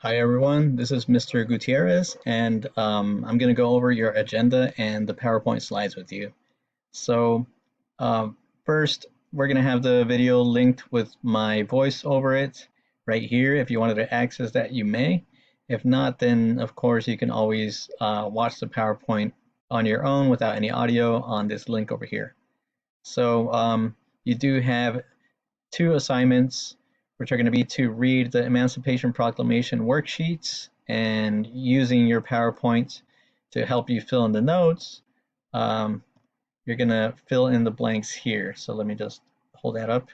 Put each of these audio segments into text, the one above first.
Hi everyone, this is Mr. Gutierrez, and I'm going to go over your agenda and the PowerPoint slides with you. So um, first, we're going to have the video linked with my voice over it right here. If you wanted to access that, you may. If not, then of course you can always watch the PowerPoint on your own without any audio on this link over here. So you do have two assignments, which are going to be to read the Emancipation Proclamation worksheets and using your PowerPoint to help you fill in the notes. You're going to fill in the blanks here. So let me just hold that up.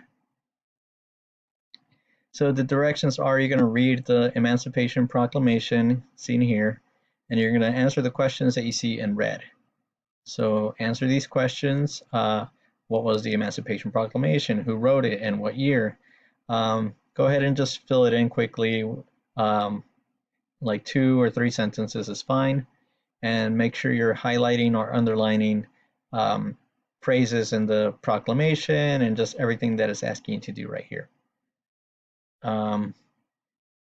So the directions are you're going to read the Emancipation Proclamation seen here, and you're going to answer the questions that you see in red. So answer these questions. What was the Emancipation Proclamation? Who wrote it and what year? Go ahead and just fill it in quickly. Like 2 or 3 sentences is fine. And make sure you're highlighting or underlining phrases in the proclamation and just everything that it's asking you to do right here.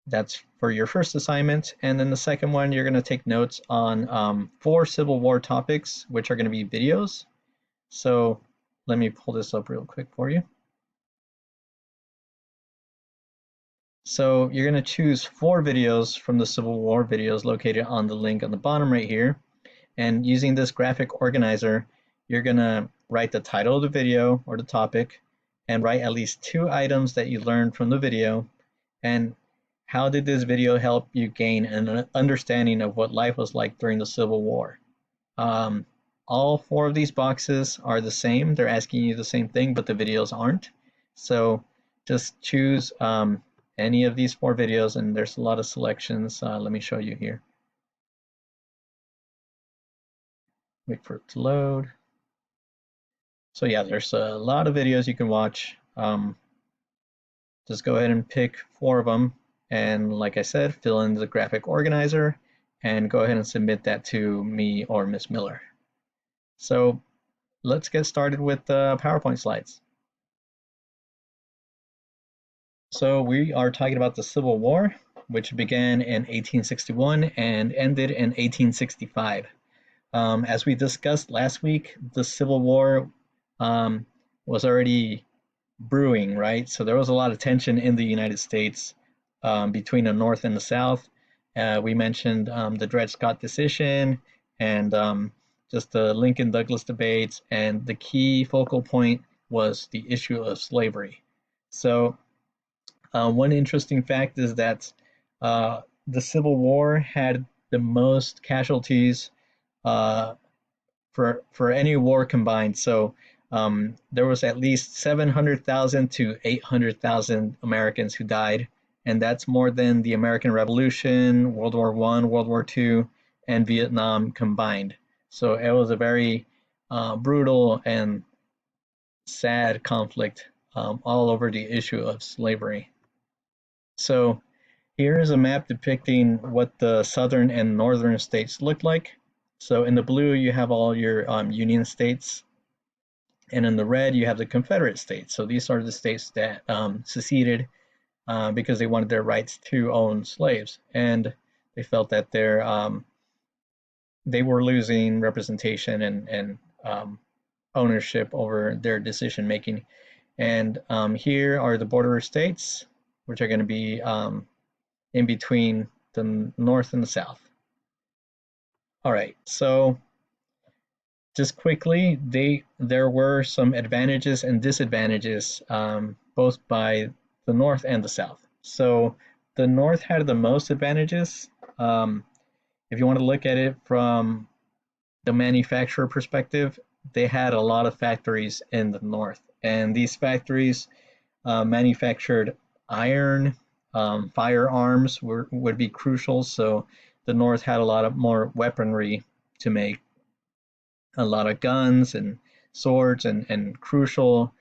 That's for your first assignment. And then the second one, you're going to take notes on 4 Civil War topics, which are going to be videos. So let me pull this up real quick for you. So you're going to choose 4 videos from the Civil War videos located on the link on the bottom right here. And using this graphic organizer, you're going to write the title of the video or the topic and write at least 2 items that you learned from the video. And how did this video help you gain an understanding of what life was like during the Civil War? All 4 of these boxes are the same. They're asking you the same thing, but the videos aren't. So just choose any of these 4 videos, and there's a lot of selections. Let me show you here. Wait for it to load. So yeah, there's a lot of videos you can watch. Just go ahead and pick 4 of them, and like I said, fill in the graphic organizer and go ahead and submit that to me or Miss Miller. So let's get started with the PowerPoint slides. So we are talking about the Civil War, which began in 1861 and ended in 1865. As we discussed last week, the Civil War was already brewing, right? So there was a lot of tension in the United States between the North and the South. We mentioned the Dred Scott decision and just the Lincoln-Douglas debates, and the key focal point was the issue of slavery. So one interesting fact is that the Civil War had the most casualties for any war combined. So there was at least 700,000 to 800,000 Americans who died, and that's more than the American Revolution, World War I, World War II, and Vietnam combined. So it was a very brutal and sad conflict all over the issue of slavery. So here is a map depicting what the southern and northern states looked like. So in the blue, you have all your Union states, and in the red, you have the Confederate states. So these are the states that seceded because they wanted their rights to own slaves, and they felt that they were losing representation and ownership over their decision making. And here are the border states, which are going to be in between the North and the South. All right, so just quickly, there were some advantages and disadvantages both by the North and the South. So the North had the most advantages. If you want to look at it from the manufacturer perspective, they had a lot of factories in the North, and these factories manufactured iron, firearms would be crucial. So the North had a lot of more weaponry to make, a lot of guns and swords and crucial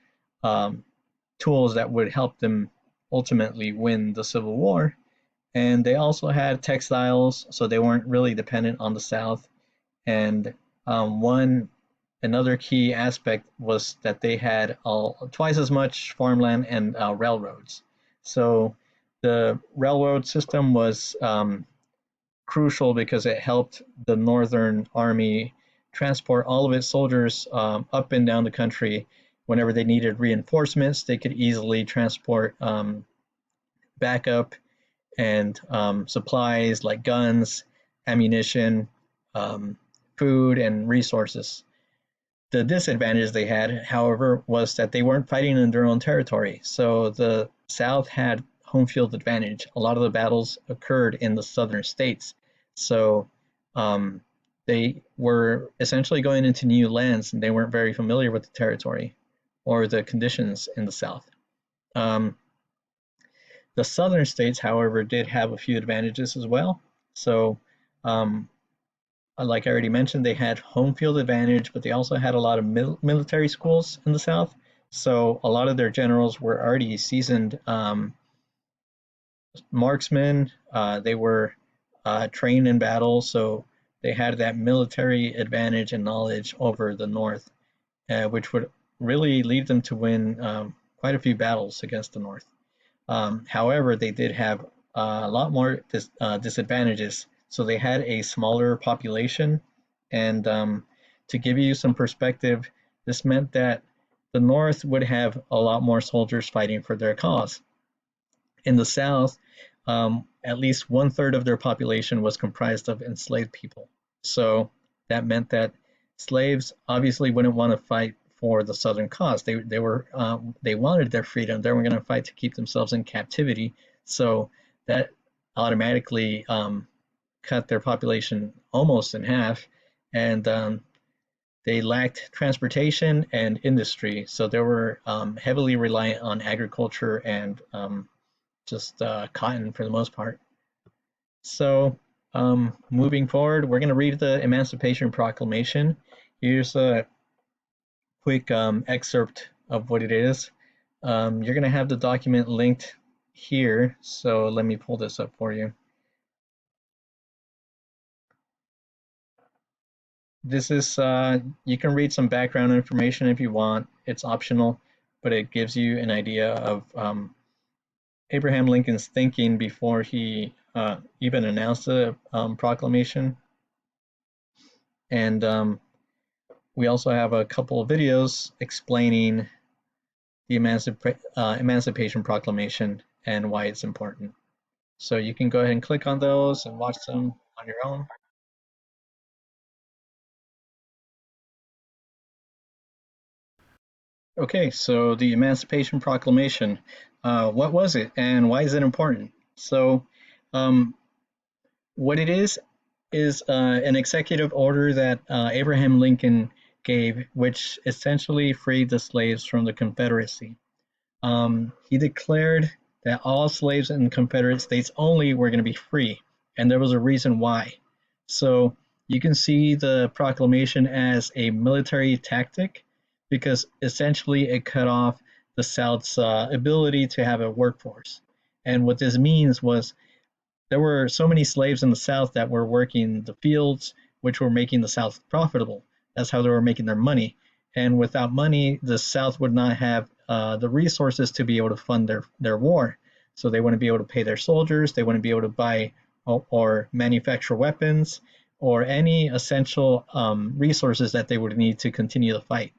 tools that would help them ultimately win the Civil War. And they also had textiles, so they weren't really dependent on the South. And another key aspect was that they had twice as much farmland and railroads. So The railroad system was crucial because it helped the Northern Army transport all of its soldiers up and down the country. Whenever they needed reinforcements, they could easily transport backup and supplies like guns, ammunition, um, food, and resources. The disadvantage they had, however, was that they weren't fighting in their own territory. So the South had home field advantage. A lot of the battles occurred in the southern states. So um, they were essentially going into new lands and they weren't very familiar with the territory or the conditions in the South. Um, the southern states, however, did have a few advantages as well. So um, like I already mentioned, they had home field advantage, but they also had a lot of military schools in the South. So a lot of their generals were already seasoned marksmen. They were trained in battle, so they had that military advantage and knowledge over the North, which would really lead them to win quite a few battles against the North. However, they did have a lot more disadvantages. So they had a smaller population, and to give you some perspective, this meant that the North would have a lot more soldiers fighting for their cause. In the South, at least one third of their population was comprised of enslaved people. So that meant that slaves obviously wouldn't want to fight for the Southern cause. They wanted their freedom. They were going to fight to keep themselves in captivity. So that automatically cut their population almost in half, and they lacked transportation and industry. So they were heavily reliant on agriculture and just cotton for the most part. So moving forward, we're going to read the Emancipation Proclamation. Here's a quick excerpt of what it is. You're going to have the document linked here, so let me pull this up for you. This is, you can read some background information if you want. It's optional, but it gives you an idea of Abraham Lincoln's thinking before he even announced the proclamation. And we also have a couple of videos explaining the Emancipation Proclamation and why it's important. So you can go ahead and click on those and watch them on your own. Okay, so the Emancipation Proclamation, what was it and why is it important? So um, what it is an executive order that Abraham Lincoln gave, which essentially freed the slaves from the Confederacy. He declared that all slaves in the Confederate States only were going to be free, and there was a reason why. So you can see the proclamation as a military tactic because essentially it cut off the South's ability to have a workforce. And what this means was there were so many slaves in the South that were working the fields, which were making the South profitable. That's how they were making their money. And without money, the South would not have the resources to be able to fund their war. So they wouldn't be able to pay their soldiers, they wouldn't be able to buy or manufacture weapons or any essential resources that they would need to continue the fight.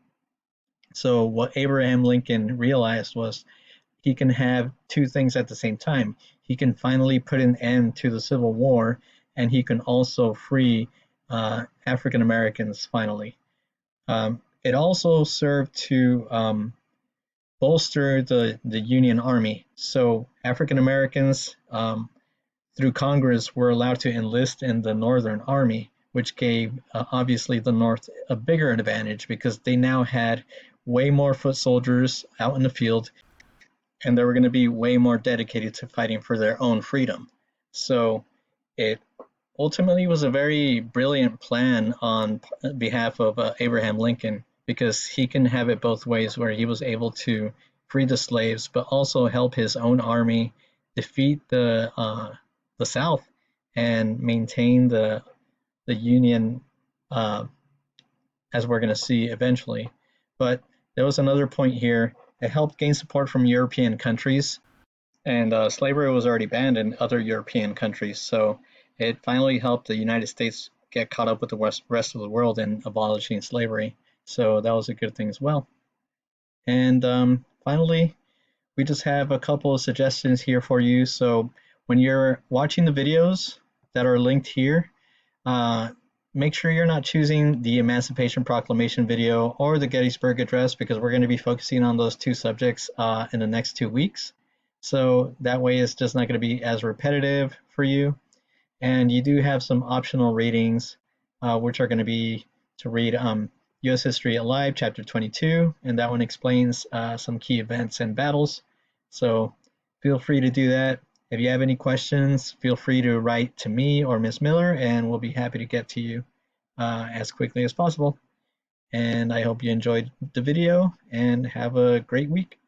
So what Abraham Lincoln realized was he can have two things at the same time. He can finally put an end to the Civil War, and he can also free African Americans finally. It also served to bolster the Union Army. So African Americans, through Congress, were allowed to enlist in the Northern Army, which gave obviously the North a bigger advantage because they now had way more foot soldiers out in the field, and they were going to be way more dedicated to fighting for their own freedom. So it ultimately was a very brilliant plan on behalf of Abraham Lincoln because he can have it both ways where he was able to free the slaves but also help his own army defeat the South and maintain the Union as we're going to see eventually. But there was another point here. It helped gain support from European countries, And slavery was already banned in other European countries, so it finally helped the United States get caught up with the rest of the world in abolishing slavery. So that was a good thing as well. And finally, we just have a couple of suggestions here for you. So when you're watching the videos that are linked here, uh, make sure you're not choosing the Emancipation Proclamation video or the Gettysburg Address, because we're going to be focusing on those two subjects in the next 2 weeks. So that way it's just not going to be as repetitive for you. And you do have some optional readings, which are going to be to read U.S. History Alive, Chapter 22, and that one explains some key events and battles. So feel free to do that. If you have any questions, feel free to write to me or Ms. Miller, and we'll be happy to get to you as quickly as possible. And I hope you enjoyed the video and have a great week.